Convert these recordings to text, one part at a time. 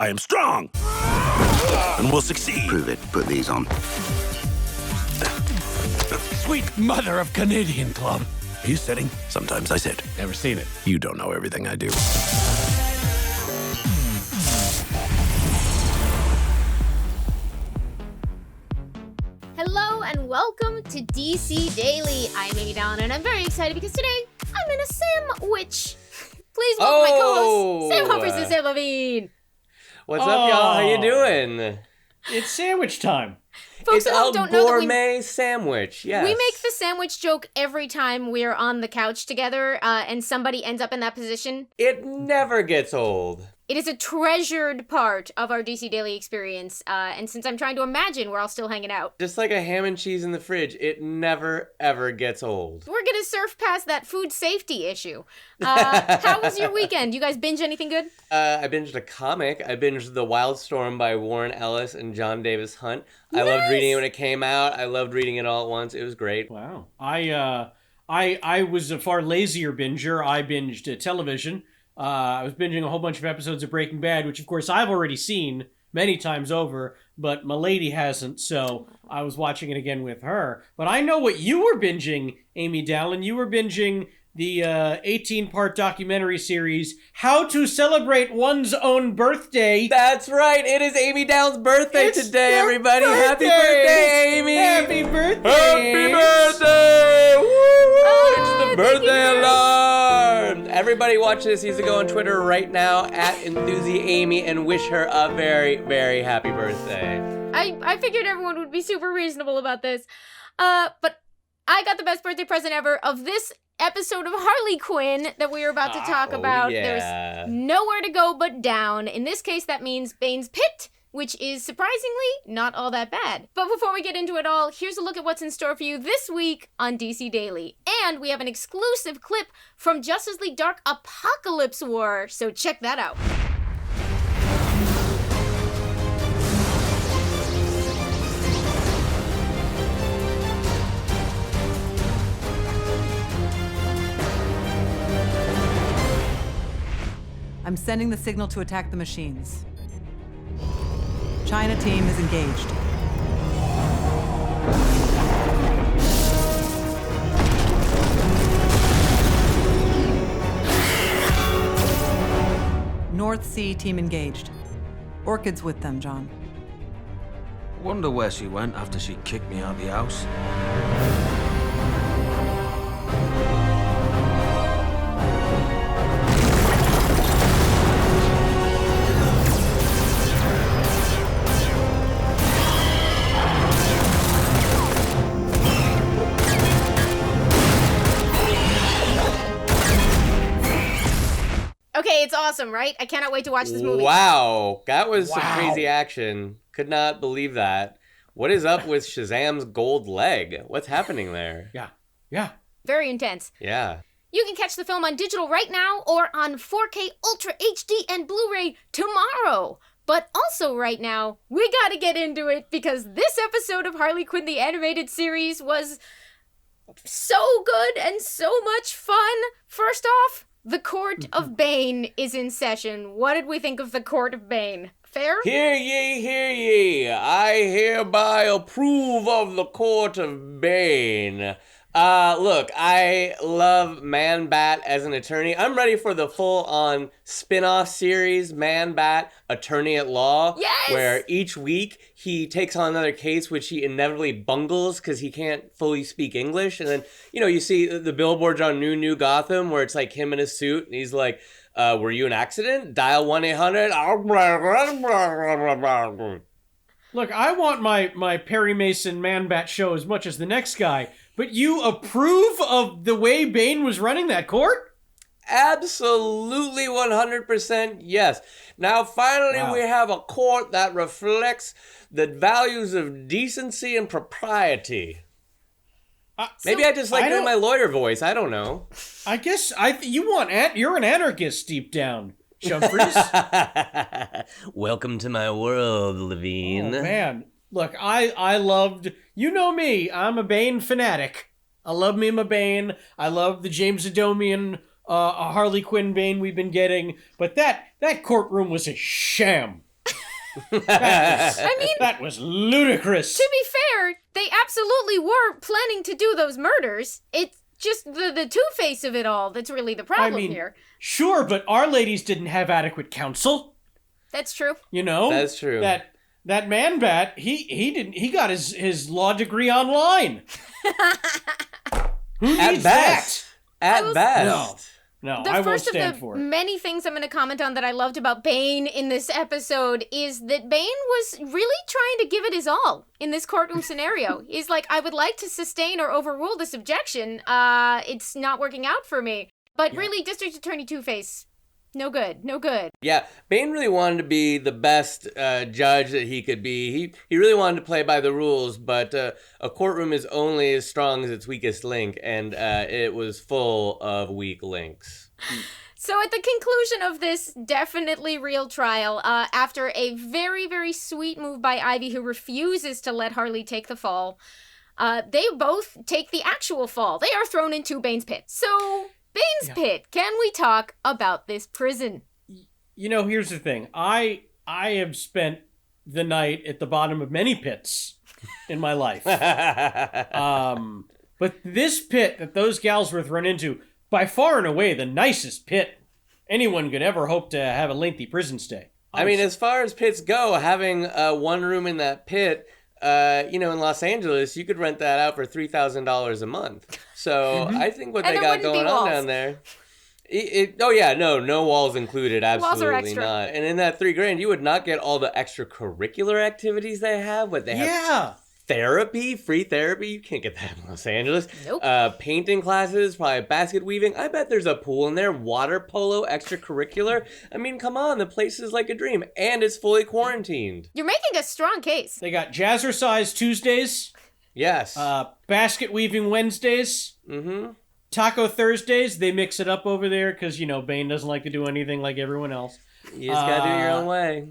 I am strong. And will succeed. Prove it. Put these on. Sweet mother of Canadian Club. Are you sitting? Sometimes I sit. Never seen it. You don't know everything I do. Hello and welcome to DC Daily. I'm Amy Dallin and I'm very excited because today I'm in a sandwich. Please welcome my co-host, Sam Humphries and Sam Levine. What's up, y'all? How you doing? It's sandwich time. Folks It's at home a don't know that gourmet sandwich, yes. we make the sandwich joke every time we're on the couch together and somebody ends up in that position. It never gets old. It is a treasured part of our DC Daily experience, and since I'm trying to imagine we're all still hanging out, Just like a ham and cheese in the fridge, it never, ever gets old. we're gonna surf past that food safety issue. How was your weekend? You guys binge anything good? I binged a comic. I binged The Wildstorm by Warren Ellis and John Davis Hunt. I loved reading it when it came out. I loved reading it all at once. It was great. Wow. I was a far lazier binger. I binged television. I was binging a whole bunch of episodes of Breaking Bad, which of course I've already seen many times over, but my lady hasn't, so I was watching it again with her. But I know what you were binging, Amy Dallin. You were binging the 18-part documentary series, How to Celebrate One's Own Birthday. That's right. It is Amy Downs' birthday It's today, her everybody. birthday. Happy birthday, Amy. Happy birthday! Happy birthday! Woo! It's the thank birthday you. alarm! Everybody watch this. Needs to go on Twitter right now at EnthusiAmy and wish her a very, very happy birthday. I figured everyone would be super reasonable about this. But I got the best birthday present ever of this episode of Harley Quinn that we are about to talk about. yeah. There's nowhere to go but down. In this case, that means Bane's pit, which is surprisingly not all that bad. But before we get into it all, here's a look at what's in store for you this week on DC Daily. And we have an exclusive clip from Justice League Dark Apocalypse War, so check that out. I'm sending the signal to attack the machines. China team is engaged. North Sea team engaged. Orchid's with them, John. Wonder where she went after she kicked me out the house. Okay, it's awesome, right? I cannot wait to watch this movie. Wow. That was some crazy action. Could not believe that. What is up with Shazam's gold leg? What's happening there? Yeah. Very intense. Yeah. You can catch the film on digital right now or on 4K Ultra HD and Blu-ray tomorrow. But also right now, we gotta get into it because this episode of Harley Quinn the Animated Series was so good and so much fun. First off, the Court of Bane is in session. What did we think of the Court of Bane? Fair? Hear ye, hear ye. I hereby approve of the Court of Bane. Look, I love Man-Bat as an attorney. I'm ready for the full-on spin-off series, Man-Bat, Attorney at Law. Yes! Where each week he takes on another case which he inevitably bungles because he can't fully speak English. And then, you see the billboards on New Gotham where it's like him in a suit and he's like, were you an accident? Dial 1-800. Look, I want my Perry Mason Man-Bat show as much as the next guy, but you approve of the way Bane was running that court? Absolutely 100% yes. Now finally Wow. we have a court that reflects the values of decency and propriety. Maybe I just like doing my lawyer voice. I don't know. I guess you're an anarchist deep down, Humphries. Welcome to my world, Levine. Oh, man. Look, I loved, you know me, I'm a Bane fanatic. I love me my Bane. I love the James Adomian Harley Quinn Bane we've been getting. But that courtroom was a sham. That I mean, that was ludicrous. to be fair, they absolutely were planning to do those murders. It's just the Two-Face of it all that's really the problem here. Sure, but our ladies didn't have adequate counsel. That's true. You know? That's true. That man bat, he got his law degree online. Who needs that? At best. No, The I won't first of stand the for it. many things I'm going to comment on that I loved about Bane in this episode is that Bane was really trying to give it his all in this courtroom scenario. He's like, I would like to sustain or overrule this objection. It's not working out for me. But really, District Attorney Two-Face, no good, no good. Yeah, Bane really wanted to be the best judge that he could be. He really wanted to play by the rules, but a courtroom is only as strong as its weakest link, and it was full of weak links. So at the conclusion of this definitely real trial, after a very, very sweet move by Ivy, who refuses to let Harley take the fall, they both take the actual fall. They are thrown into Bane's pit. So, Bane's pit, can we talk about this prison? You know, here's the thing. I have spent the night at the bottom of many pits in my life. But this pit that those gals were thrown into, by far and away the nicest pit anyone could ever hope to have a lengthy prison stay. I mean, as far as pits go, having one room in that pit, in Los Angeles, you could rent that out for $3,000 a month. So I think what And they there got wouldn't be going on walls. down there. No walls included, Walls are absolutely extra. not. And in that $3,000, you would not get all the extracurricular activities they have. But they have therapy, free therapy. You can't get that in Los Angeles. Nope. Painting classes, probably basket weaving. I bet there's a pool in there. Water polo, extracurricular. I mean, come on, the place is like a dream, and it's fully quarantined. You're making a strong case. They got Jazzercise Tuesdays, Yes. basket weaving Wednesdays, Taco Thursdays. They mix it up over there because, Bane doesn't like to do anything like everyone else. You just gotta do it your own way.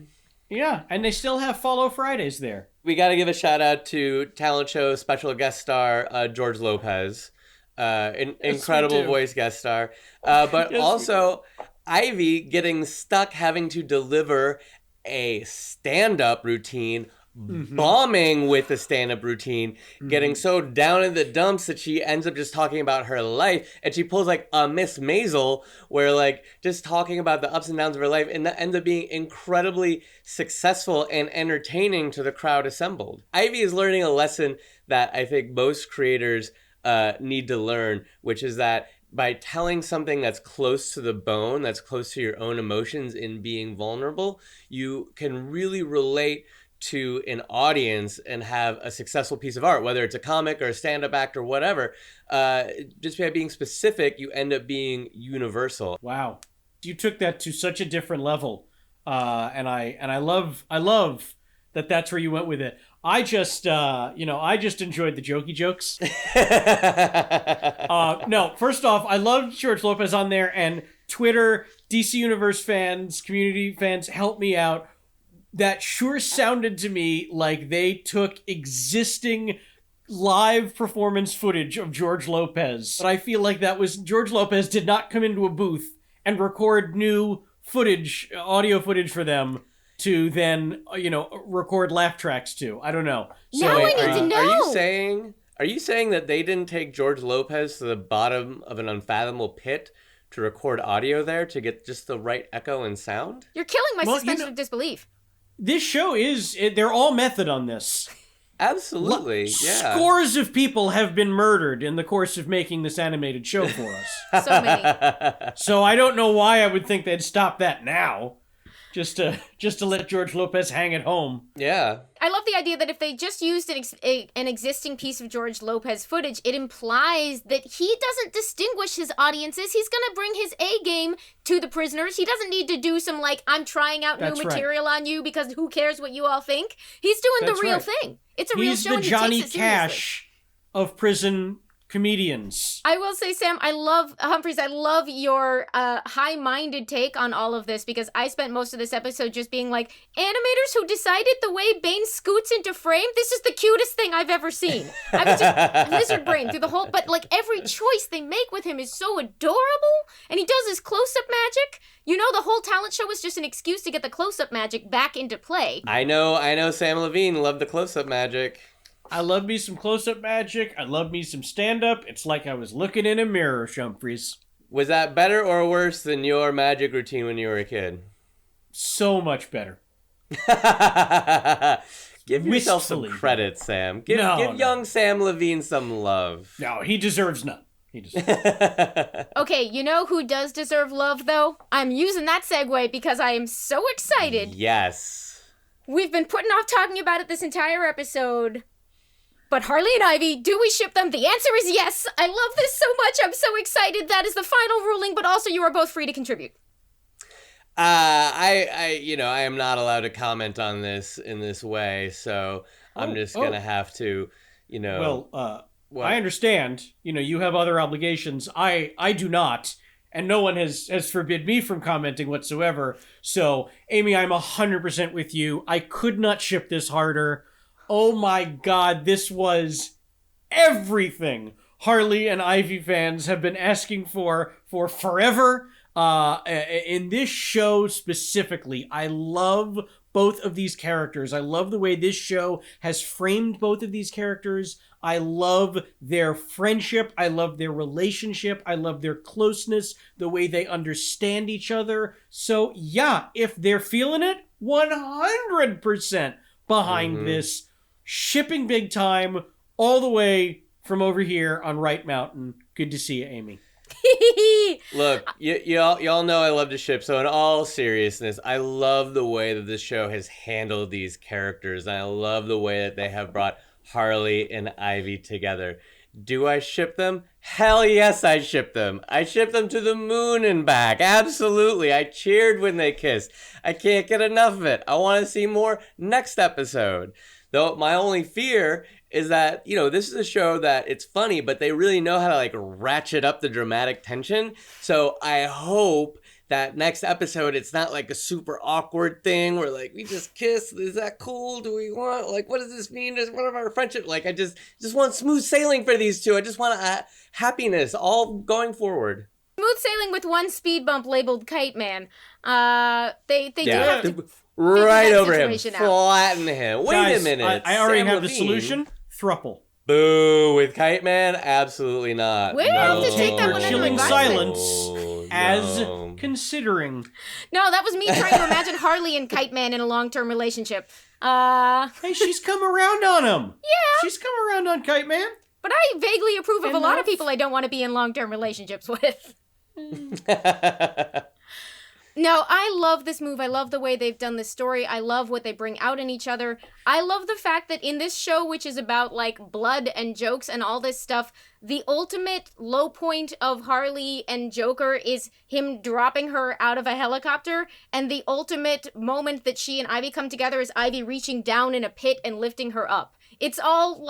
Yeah, and they still have Follow Fridays there. We got to give a shout out to talent show special guest star George Lopez, incredible voice guest star, but also Ivy getting stuck having to deliver a stand-up routine, bombing with the stand-up routine, getting so down in the dumps that she ends up just talking about her life, and she pulls like a Miss Maisel, where just talking about the ups and downs of her life, and that ends up being incredibly successful and entertaining to the crowd assembled. Ivy is learning a lesson that I think most creators need to learn, which is that by telling something that's close to the bone, that's close to your own emotions in being vulnerable, you can really relate to an audience and have a successful piece of art, whether it's a comic or a stand-up act or whatever. Just by being specific, you end up being universal. Wow, you took that to such a different level, and I love that that's where you went with it. I just enjoyed the jokey jokes. No, first off, I loved George Lopez on there, and Twitter, DC Universe fans, community fans, help me out. That sure sounded to me like they took existing live performance footage of George Lopez. But I feel like that was George Lopez did not come into a booth and record new footage, audio footage for them to then, record laugh tracks to. I don't know. Now I need to know. Are you saying that they didn't take George Lopez to the bottom of an unfathomable pit to record audio there to get just the right echo and sound? You're killing my Well, suspension of disbelief. This show they're all method on this. Absolutely, yeah. Scores of people have been murdered in the course of making this animated show for us. So many. So I don't know why I would think they'd stop that now. Just to let George Lopez hang at home. Yeah. I love the idea that if they just used an existing piece of George Lopez footage, it implies that he doesn't distinguish his audiences. He's going to bring his A game to the prisoners. He doesn't need to do some, I'm trying out That's new right. material on you because who cares what you all think. He's doing That's the real right. thing. It's a real He's show the and he Johnny takes it seriously. Cash of prison comedians. I will say, Sam, I love your high-minded take on all of this, because I spent most of this episode just being like, animators who decided the way Bane scoots into frame, this is the cutest thing I've ever seen. I was just lizard brain through the whole, but like every choice they make with him is so adorable, and he does his close-up magic. You know, the whole talent show was just an excuse to get the close-up magic back into play. I know Sam Levine loved the close-up magic. I love me some close-up magic. I love me some stand-up. It's like I was looking in a mirror, Shumfries. Was that better or worse than your magic routine when you were a kid? So much better. Give yourself some Wistfully. credit, Sam. Give No. young Sam Levine some love. No, he deserves none. Okay, you know who does deserve love, though? I'm using that segue because I am so excited. Yes. We've been putting off talking about it this entire episode. But Harley and Ivy, do we ship them? The answer is yes. I love this so much. I'm so excited. That is the final ruling, but also you are both free to contribute. I am not allowed to comment on this in this way, so I'm just gonna have to, Well, What? I understand. You have other obligations. I do not. And no one has forbid me from commenting whatsoever. So, Amy, I'm 100% with you. I could not ship this harder. Oh my god, this was everything Harley and Ivy fans have been asking for forever. In this show specifically, I love both of these characters. I love the way this show has framed both of these characters. I love their friendship. I love their relationship. I love their closeness, the way they understand each other. So yeah, if they're feeling it, 100% behind this. Shipping big time all the way from over here on Right Mountain. Good to see you, Amy. Look, y'all know I love to ship, so in all seriousness, I love the way that this show has handled these characters, and I love the way that they have brought Harley and Ivy together. Do I ship them? Hell yes, I ship them. I ship them to the moon and back. Absolutely. I cheered when they kissed. I can't get enough of it. I want to see more next episode. Though my only fear is that, this is a show that it's funny, but they really know how to ratchet up the dramatic tension. So I hope that next episode, it's not like a super awkward thing where we just kiss. Is that cool? Do we want, what does this mean? What of our friendship? I just want smooth sailing for these two. I just want happiness all going forward. Smooth sailing with one speed bump labeled Kite Man. They do have to right over him. situation out. Flatten him. Wait Guys, a minute. I already Sam have the Levine. solution. Thruple. Boo. With Kite Man? Absolutely not. We'll have to No. take that one under Chilling advisement. silence as No. considering. No, that was me trying to imagine Harley and Kite Man in a long-term relationship. Hey, she's come around on him. Yeah. She's come around on Kite Man. But I vaguely approve of a lot of Enough. people I don't want to be in long-term relationships with. No, I love this move. I love the way they've done this story. I love what they bring out in each other. I love the fact that in this show, which is about blood and jokes and all this stuff, the ultimate low point of Harley and Joker is him dropping her out of a helicopter, and the ultimate moment that she and Ivy come together is Ivy reaching down in a pit and lifting her up. It's all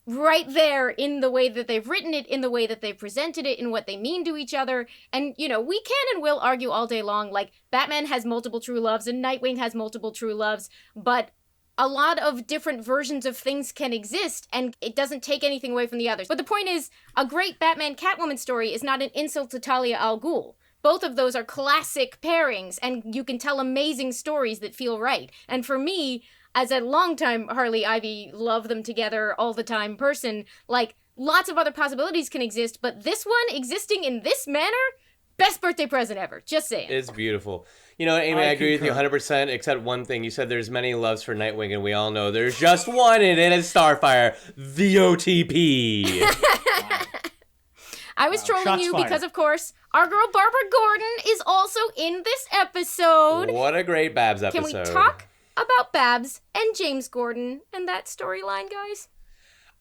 right there in the way that they've written it, in the way that they've presented it, in what they mean to each other. And, we can and will argue all day long, Batman has multiple true loves and Nightwing has multiple true loves, but a lot of different versions of things can exist, and it doesn't take anything away from the others. But the point is, a great Batman-Catwoman story is not an insult to Talia al Ghul. Both of those are classic pairings, and you can tell amazing stories that feel right. And for me, as a longtime Harley Ivy love them together all the time person, lots of other possibilities can exist, but this one existing in this manner, best birthday present ever. Just saying. It's beautiful. Amy, I agree with you 100%, except one thing. You said there's many loves for Nightwing, and we all know there's just one, and it is Starfire, the OTP. I was trolling shots you fired. because, of course, our girl Barbara Gordon is also in this episode. What a great Babs Can episode. we talk about Babs and James Gordon and that storyline, guys?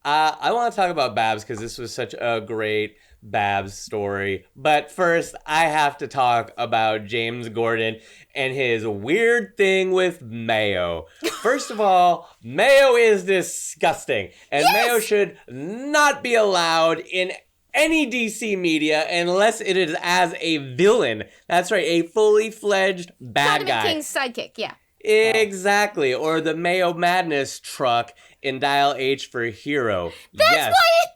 I want to talk about Babs because this was such a great Babs story. But first, I have to talk about James Gordon and his weird thing with mayo. First of all, mayo is disgusting, and mayo should not be allowed in any DC media unless it is as a villain. That's right, a fully fledged bad guy. Condiment King's sidekick, yeah. Exactly, or the Mayo Madness truck in Dial H for Hero.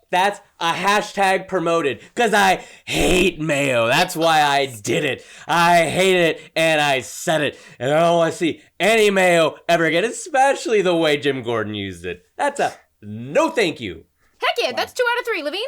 That's a hashtag promoted, because I hate mayo. That's why I did it. I hate it, and I said it. And I don't want to see any mayo ever again, especially the way Jim Gordon used it. That's a no thank you. Heck yeah, that's 2 out of 3, Levine.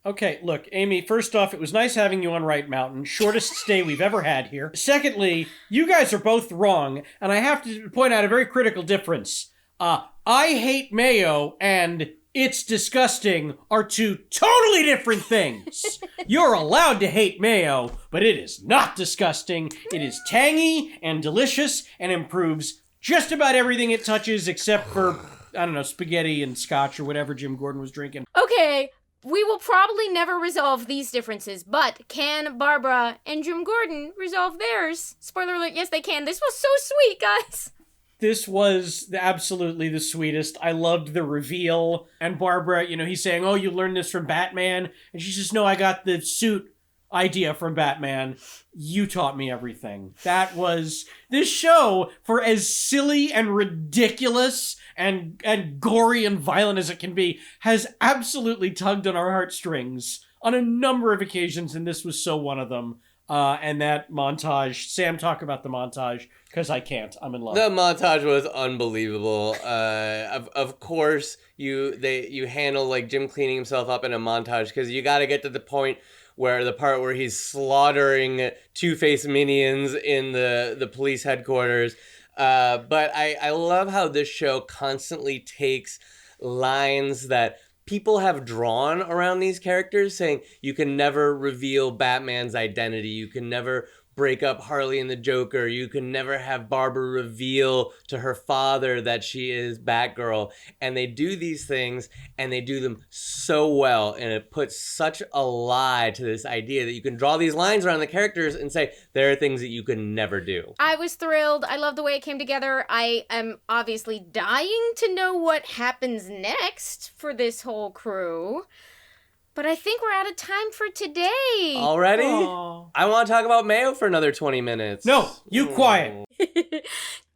Okay, look, Amy, first off, it was nice having you on Right Mountain. Shortest stay we've ever had here. Secondly, you guys are both wrong, and I have to point out a very critical difference. I hate mayo and it's disgusting are two totally different things. You're allowed to hate mayo, but it is not disgusting. It is tangy and delicious and improves just about everything it touches except for, I don't know, spaghetti and scotch or whatever Jim Gordon was drinking. Okay, we will probably never resolve these differences, but can Barbara and Jim Gordon resolve theirs? Spoiler alert, yes they can. This was so sweet, guys. This was absolutely the sweetest. I loved the reveal. And Barbara, he's saying, oh, you learned this from Batman? And she says, no, I got the suit idea from Batman. You taught me everything. That was this show, for as silly and ridiculous and gory and violent as it can be, has absolutely tugged on our heartstrings on a number of occasions, and this was so one of them. And that montage, Sam, talk about the montage, because I can't. I'm in love. The montage was unbelievable. Of course, you handle like Jim cleaning himself up in a montage, because you got to get to the point where the part where he's slaughtering Two-Face minions in the police headquarters. But I love how this show constantly takes lines that people have drawn around these characters, saying you can never reveal Batman's identity, you can never break up Harley and the Joker, you can never have Barbara reveal to her father that she is Batgirl. And they do these things, and they do them so well, and it puts such a lie to this idea that you can draw these lines around the characters and say there are things that you can never do. I was thrilled. I love the way it came together. I am obviously dying to know what happens next for this whole crew. But I think we're out of time for today. Already? Aww. I want to talk about mayo for another 20 minutes. No, you quiet.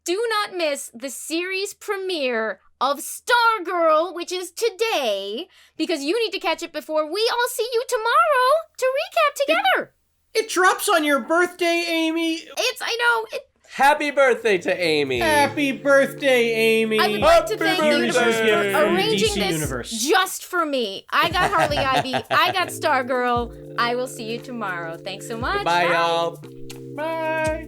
Do not miss the series premiere of Stargirl, which is today, because you need to catch it before we all see you tomorrow to recap together. It drops on your birthday, Amy. I know. Happy birthday to Amy. Happy birthday, Amy. I would like to thank you Here's your gift for from arranging DC this Universe. just for me. I got Harley Ivy. I got Stargirl. I will see you tomorrow. Thanks so much. Bye, y'all. Bye.